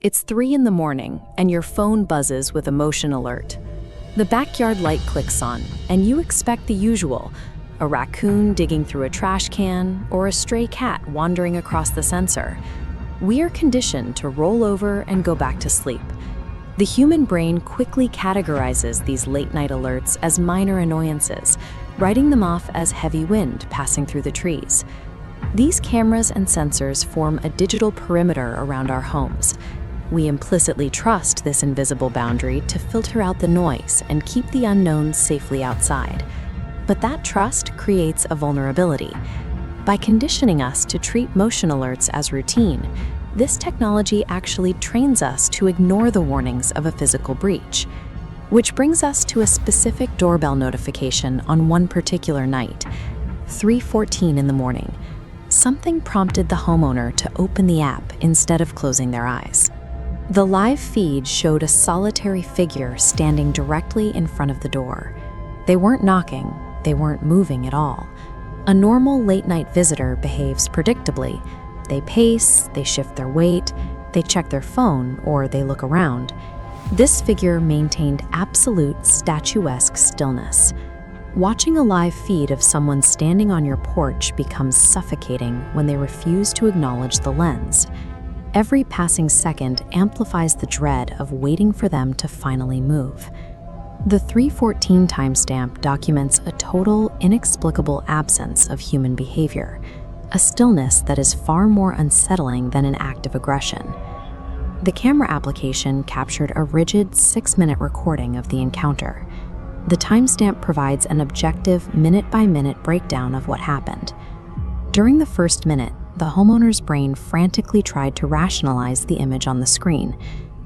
It's 3 in the morning, and your phone buzzes with a motion alert. The backyard light clicks on, and you expect the usual: a raccoon digging through a trash can or a stray cat wandering across the sensor. We are conditioned to roll over and go back to sleep. The human brain quickly categorizes these late-night alerts as minor annoyances, writing them off as heavy wind passing through the trees. These cameras and sensors form a digital perimeter around our homes. We implicitly trust this invisible boundary to filter out the noise and keep the unknowns safely outside. But that trust creates a vulnerability. By conditioning us to treat motion alerts as routine, this technology actually trains us to ignore the warnings of a physical breach. Which brings us to a specific doorbell notification on one particular night, 3:14 in the morning. Something prompted the homeowner to open the app instead of closing their eyes. The live feed showed a solitary figure standing directly in front of the door. They weren't knocking, they weren't moving at all. A normal late-night visitor behaves predictably. They pace, they shift their weight, they check their phone, or they look around. This figure maintained absolute statuesque stillness. Watching a live feed of someone standing on your porch becomes suffocating when they refuse to acknowledge the lens. Every passing second amplifies the dread of waiting for them to finally move. The 3:14 timestamp documents a total, inexplicable absence of human behavior, a stillness that is far more unsettling than an act of aggression. The camera application captured a rigid 6-minute recording of the encounter. The timestamp provides an objective, minute-by-minute breakdown of what happened. During the first minute, the homeowner's brain frantically tried to rationalize the image on the screen.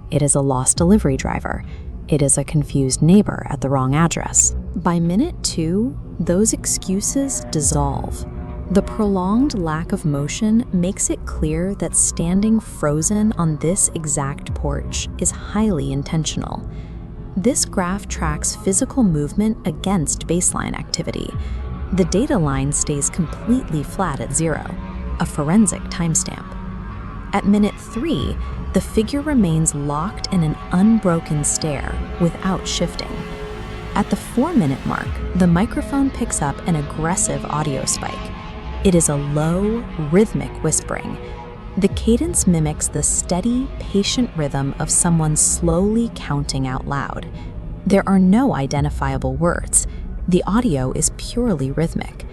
It is a lost delivery driver. It is a confused neighbor at the wrong address. By minute 2, those excuses dissolve. The prolonged lack of motion makes it clear that standing frozen on this exact porch is highly intentional. This graph tracks physical movement against baseline activity. The data line stays completely flat at 0, a forensic timestamp. At minute 3, the figure remains locked in an unbroken stare without shifting. At the 4-minute mark, the microphone picks up an aggressive audio spike. It is a low, rhythmic whispering. The cadence mimics the steady, patient rhythm of someone slowly counting out loud. There are no identifiable words. The audio is purely rhythmic.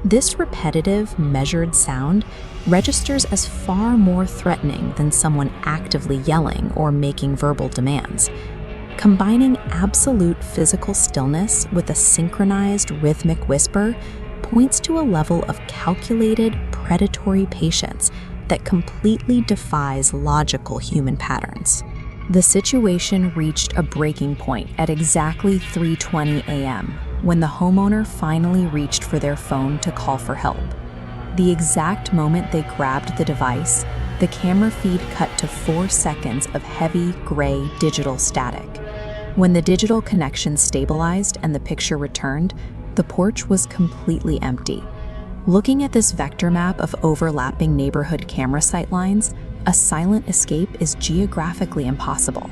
This repetitive, measured sound registers as far more threatening than someone actively yelling or making verbal demands. Combining absolute physical stillness with a synchronized rhythmic whisper points to a level of calculated, predatory patience that completely defies logical human patterns. The situation reached a breaking point at exactly 3:20 a.m. when the homeowner finally reached for their phone to call for help. The exact moment they grabbed the device, the camera feed cut to 4 seconds of heavy, gray digital static. When the digital connection stabilized and the picture returned, the porch was completely empty. Looking at this vector map of overlapping neighborhood camera sightlines, a silent escape is geographically impossible.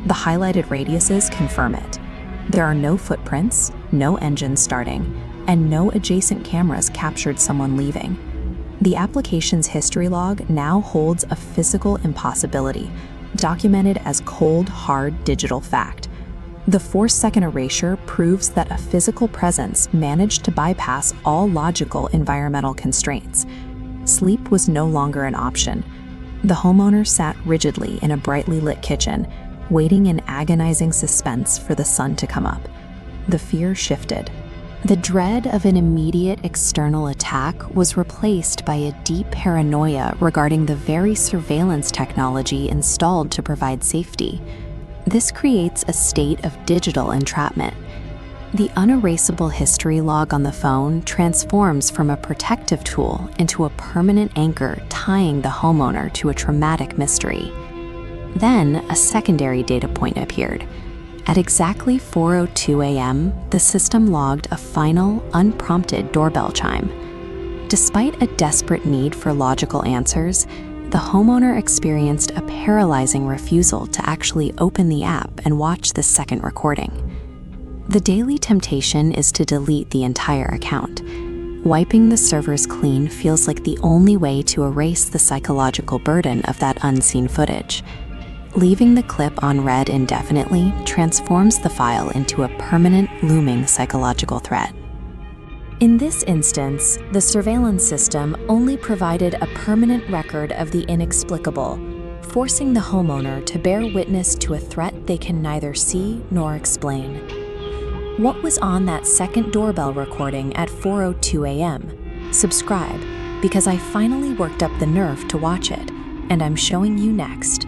The highlighted radiuses confirm it. There are no footprints, no engine starting, and no adjacent cameras captured someone leaving. The application's history log now holds a physical impossibility, documented as cold, hard digital fact. The 4-second erasure proves that a physical presence managed to bypass all logical environmental constraints. Sleep was no longer an option. The homeowner sat rigidly in a brightly lit kitchen, waiting in agonizing suspense for the sun to come up. The fear shifted. The dread of an immediate external attack was replaced by a deep paranoia regarding the very surveillance technology installed to provide safety. This creates a state of digital entrapment. The unerasable history log on the phone transforms from a protective tool into a permanent anchor tying the homeowner to a traumatic mystery. Then, a secondary data point appeared. At exactly 4:02 a.m., the system logged a final, unprompted doorbell chime. Despite a desperate need for logical answers, the homeowner experienced a paralyzing refusal to actually open the app and watch the second recording. The daily temptation is to delete the entire account. Wiping the servers clean feels like the only way to erase the psychological burden of that unseen footage. Leaving the clip on read indefinitely transforms the file into a permanent, looming psychological threat. In this instance, the surveillance system only provided a permanent record of the inexplicable, forcing the homeowner to bear witness to a threat they can neither see nor explain. What was on that second doorbell recording at 4:02 a.m.? Subscribe, because I finally worked up the nerve to watch it, and I'm showing you next.